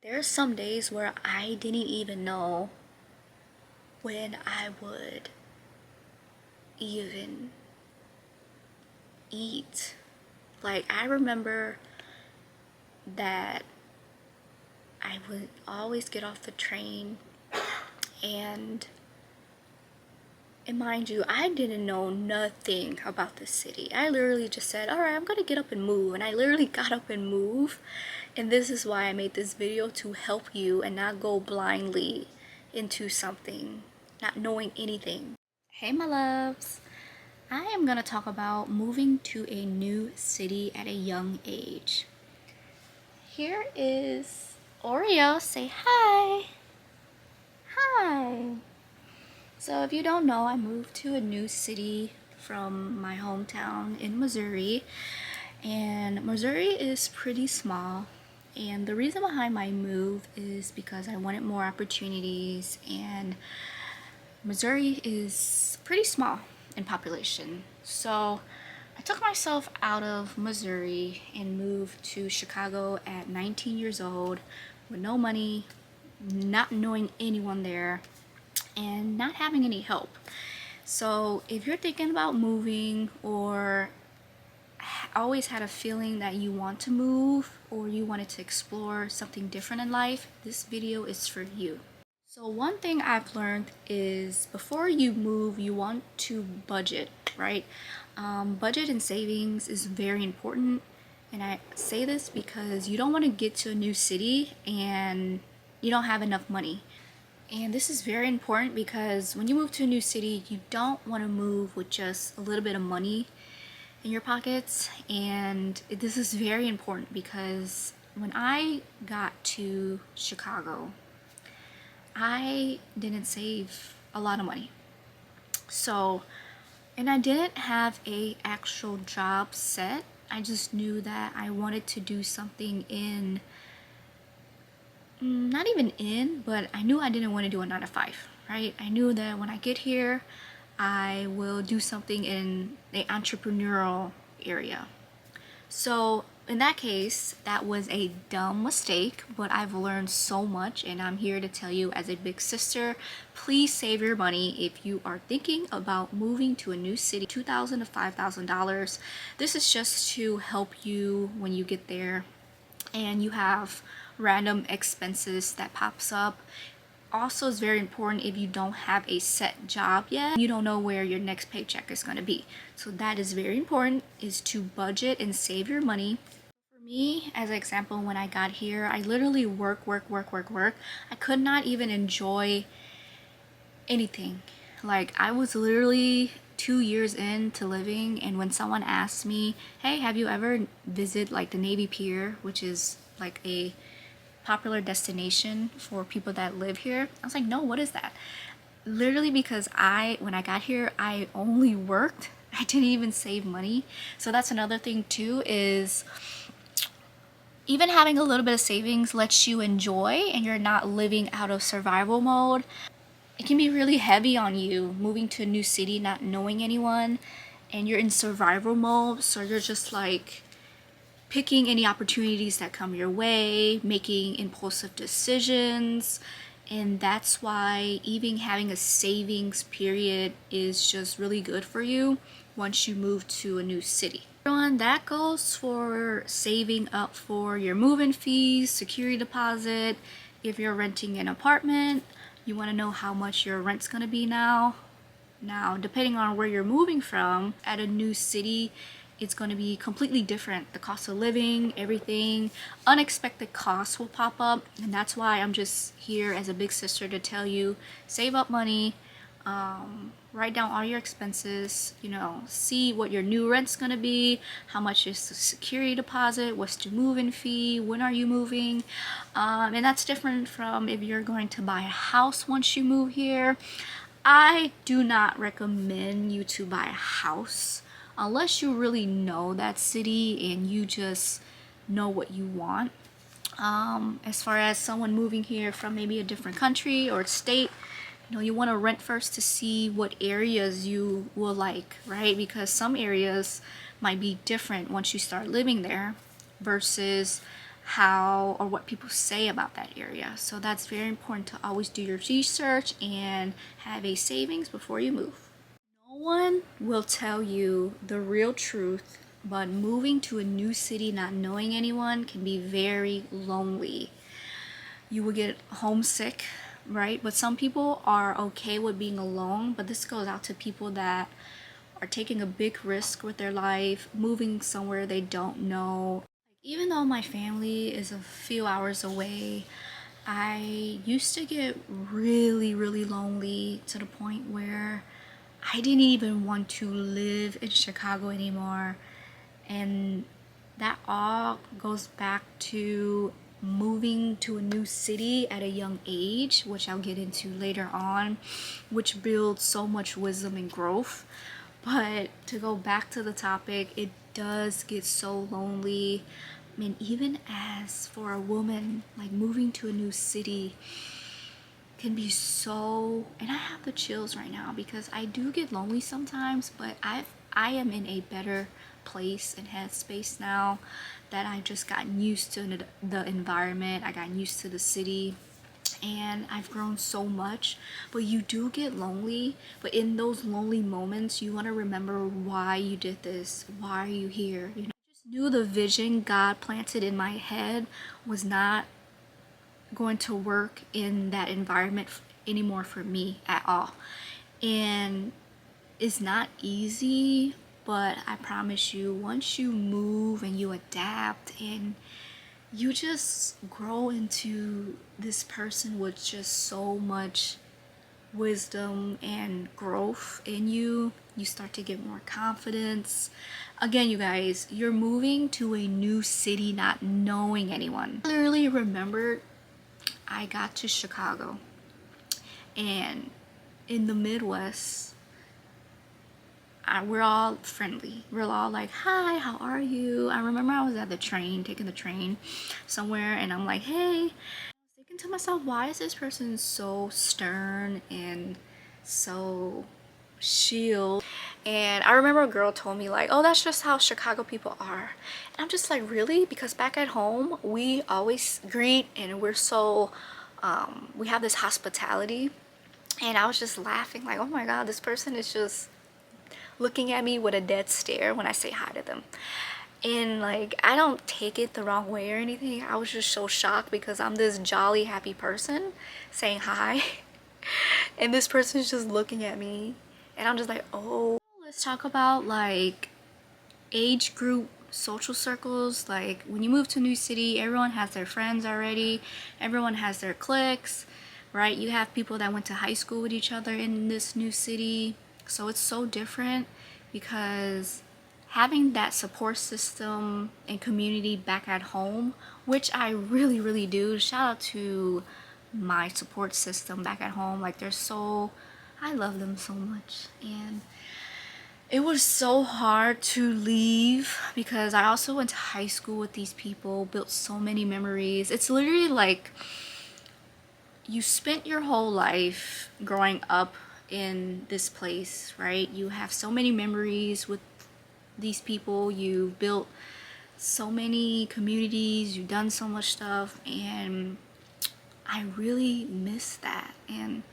There's some days where I didn't even know when I would even eat. Like, I remember that I would always get off the train and mind you, I didn't know nothing about the city. I literally just said, all right, I'm gonna get up and move. And I literally got up and moved. And this is why I made this video, to help you and not go blindly into something, not knowing anything. Hey my loves, I am gonna talk about moving to a new city at a young age. Here is Oreo. Say hi. Hi. So if you don't know, I moved to a new city from my hometown in Missouri, and Missouri is pretty small. And the reason behind my move is because I wanted more opportunities, and Missouri is pretty small in population. So I took myself out of Missouri and moved to Chicago at 19 years old with no money, not knowing anyone there, and not having any help. So if you're thinking about moving, or always had a feeling that you want to move, or you wanted to explore something different in life, this video is for you. So one thing I've learned is, before you move, you want to budget, right? Budget and savings is very important. And I say this because you don't want to get to a new city and you don't have enough money. And this is very important because when you move to a new city, you don't want to move with just a little bit of money in your pockets. And this is very important because when I got to Chicago, I didn't save a lot of money. So, and I didn't have a actual job set. I just knew that I wanted to do something in, not even in, but I knew I didn't want to do a 9 to 5, right? I knew that when I get here, I will do something in the entrepreneurial area. So in that case, that was a dumb mistake, but I've learned so much, and I'm here to tell you, as a big sister, please save your money if you are thinking about moving to a new city. $2,000 to $5,000. This is just to help you when you get there and you have random expenses that pops up. Also, is very important if you don't have a set job yet, you don't know where your next paycheck is going to be. So that is very important, is to budget and save your money. For me, as an example, when I got here, I literally work. I could not even enjoy anything. Like, I was literally 2 years into living, and when someone asked me, hey, have you ever visited like the Navy Pier, which is like a popular destination for people that live here, I was like, no, what is that? Literally, because when I got here, I only worked. I didn't even save money. So that's another thing too, is even having a little bit of savings lets you enjoy, and you're not living out of survival mode. It can be really heavy on you moving to a new city, not knowing anyone, and you're in survival mode. So you're just like picking any opportunities that come your way, making impulsive decisions. And that's why even having a savings period is just really good for you once you move to a new city. And that goes for saving up for your move-in fees, security deposit. If you're renting an apartment, you want to know how much your rent's going to be now. Now, depending on where you're moving from, at a new city, it's going to be completely different. The cost of living, everything, unexpected costs will pop up. And that's why I'm just here as a big sister to tell you, save up money, write down all your expenses, see what your new rent's going to be, how much is the security deposit, what's the move-in fee, when are you moving. And that's different from if you're going to buy a house once you move here. I do not recommend you to buy a house unless you really know that city and you just know what you want. As far as someone moving here from maybe a different country or state, you want to rent first to see what areas you will like, right? Because some areas might be different once you start living there versus how or what people say about that area. So that's very important to always do your research and have a savings before you move. No one will tell you the real truth, but moving to a new city not knowing anyone can be very lonely. You will get homesick, right? But some people are okay with being alone, but this goes out to people that are taking a big risk with their life, moving somewhere they don't know. Even though my family is a few hours away, I used to get really, really lonely to the point where I didn't even want to live in Chicago anymore. And that all goes back to moving to a new city at a young age, which I'll get into later on, which builds so much wisdom and growth. But to go back to the topic, it does get so lonely. I mean, even as for a woman, like moving to a new city can be so, and I have the chills right now because I do get lonely sometimes, but I am in a better place and headspace now that I've just gotten used to the environment. I got used to the city and I've grown so much. But you do get lonely, but in those lonely moments you want to remember why you did this, why are you here, you know. I just knew the vision God planted in my head was not going to work in that environment anymore for me at all. And it's not easy, but I promise you, once you move and you adapt and you just grow into this person with just so much wisdom and growth in you, you start to get more confidence. Again, you guys, you're moving to a new city not knowing anyone. I literally remember I got to Chicago, and in the Midwest, we're all friendly. We're all like, hi, how are you? I remember I was at the train, taking the train somewhere, and I'm like, hey. I was thinking to myself, why is this person so stern and so shield? And I remember a girl told me like, oh, that's just how Chicago people are. And I'm just like, really? Because back at home, we always greet and we're so, we have this hospitality. And I was just laughing like, oh my God, this person is just looking at me with a dead stare when I say hi to them. And like, I don't take it the wrong way or anything. I was just so shocked because I'm this jolly, happy person saying hi. And this person's just looking at me. And I'm just like, oh. Let's talk about like age group social circles. Like when you move to a new city, everyone has their friends already. Everyone has their cliques, right? You have people that went to high school with each other in this new city. So it's so different because having that support system and community back at home, which I really, really do. Shout out to my support system back at home. Like they're so, I love them so much. And it was so hard to leave because I also went to high school with these people, built so many memories. It's literally like you spent your whole life growing up in this place, right? You have so many memories with these people. You've built so many communities. You've done so much stuff. And I really miss that. And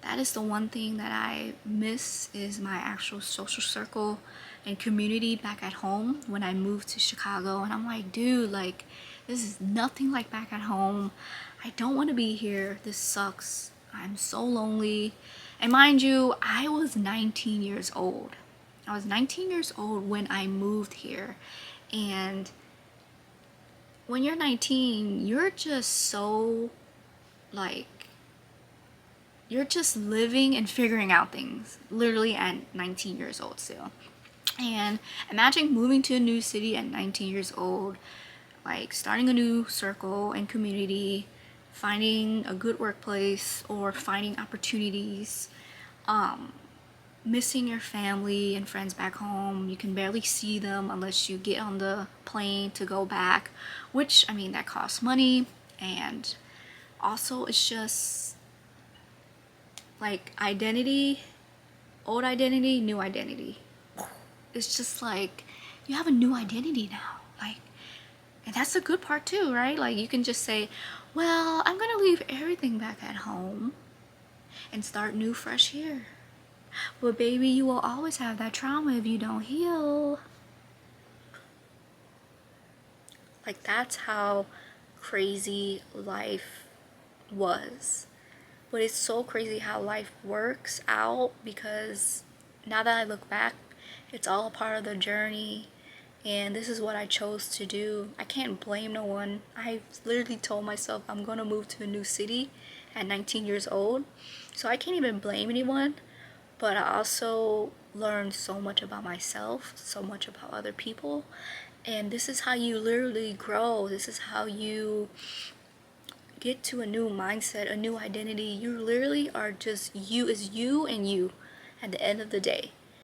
that is the one thing that I miss is my actual social circle and community back at home when I moved to Chicago. And I'm like, dude, like, this is nothing like back at home. I don't want to be here. This sucks. I'm so lonely. And mind you, I was 19 years old. I was 19 years old when I moved here. And when you're 19, you're just so, like, you're just living and figuring out things, literally at 19 years old still. And imagine moving to a new city at 19 years old, like starting a new circle and community, finding a good workplace or finding opportunities, missing your family and friends back home. You can barely see them unless you get on the plane to go back, which, I mean, that costs money. And also it's just like identity, old identity, new identity. It's just like you have a new identity now. Like, And that's the good part too, right? Like you can just say, well, I'm gonna leave everything back at home and start new fresh here. But baby, you will always have that trauma if you don't heal. Like that's how crazy life was. But it's so crazy how life works out, because now that I look back, it's all a part of the journey. And this is what I chose to do. I can't blame no one. I literally told myself I'm gonna move to a new city at 19 years old. So I can't even blame anyone. But I also learned so much about myself, so much about other people. And this is how you literally grow. This is how you get to a new mindset, a new identity. You literally are just you, is you and you at the end of the day.